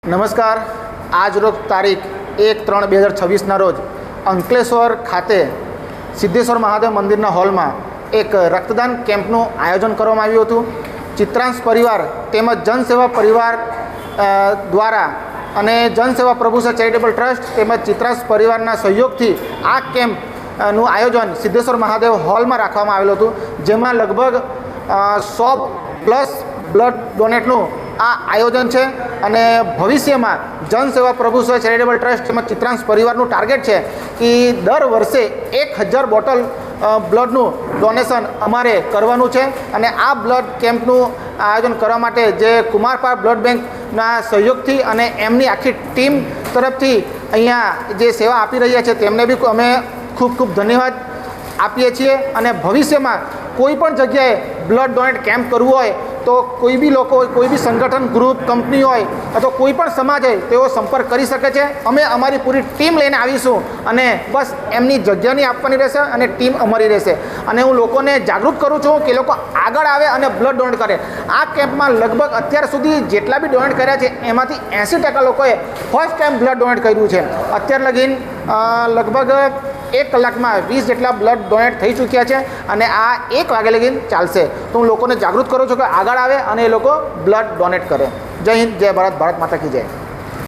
નમસ્કાર। આજરોજ તારીખ 1/3/2026ના રોજ અંકલેશ્વર ખાતે સિદ્ધેશ્વર મહાદેવ મંદિરના હોલમાં એક રક્તદાન કેમ્પનું આયોજન કરવામાં આવ્યું હતું। ચિત્રાંશ પરિવાર તેમજ જનસેવા પરિવાર દ્વારા અને જનસેવા પ્રભુસર ચેરિટેબલ ટ્રસ્ટ તેમજ ચિત્રાંશ પરિવારના સહયોગથી આ કેમ્પનું આયોજન સિદ્ધેશ્વર મહાદેવ હોલમાં રાખવામાં આવેલું હતું, જેમાં લગભગ 100+ બ્લડ ડોનેટનું આ આયોજન છે અને ભવિષ્યમાં જનસેવા પ્રભુસર ચેરિટેબલ ટ્રસ્ટ તેમજ ચિત્રાંશ પરિવારનું ટાર્ગેટ છે કે દર વર્ષે 1000 બોટલ બ્લડનું ડોનેશન અમારે કરવાનું છે અને આ બ્લડ કેમ્પનું આયોજન કરવા માટે જે કુમારપાળ બ્લડ બેંકના સહયોગથી અને એમની આખી ટીમ તરફથી અહીંયા જે સેવા આપી રહ્યા છે તેમને બી અમે ખૂબ ખૂબ ધન્યવાદ આપીએ છીએ। અને ભવિષ્યમાં કોઈ પણ જગ્યાએ બ્લડ ડોનેટ કેમ્પ કરવું હોય તો કોઈ બી લોકો, કોઈ બી સંગઠન, ગ્રુપ, કંપની હોય અથવા કોઈ પણ સમાજ હોય તેઓ સંપર્ક કરી શકે છે। અમે અમારી પૂરી ટીમ લઈને આવીશું અને બસ એમની જગ્યાની આપવાની રહેશે અને ટીમ અમારી રહેશે। અને હું લોકોને જાગૃત કરું છું કે લોકો આગળ આવે અને બ્લડ ડોનેટ કરે। આ કેમ્પમાં લગભગ અત્યાર સુધી જેટલા બી ડોનેટ કર્યા છે એમાંથી 80% લોકોએ ફર્સ્ટ ટાઈમ બ્લડ ડોનેટ કર્યું છે। અત્યાર લગીન લગભગ 1 કલાકમાં 20 જેટલા બ્લડ ડોનેટ થઈ ચૂક્યા છે અને આ 1 વાગે લગીન ચાલશે। તો હું લોકોને જાગૃત કરું છું કે આગળ આવે અને એ લોકો બ્લડ ડોનેટ કરે। જય હિન્દ, જય ભારત, ભારત માતા કી જય।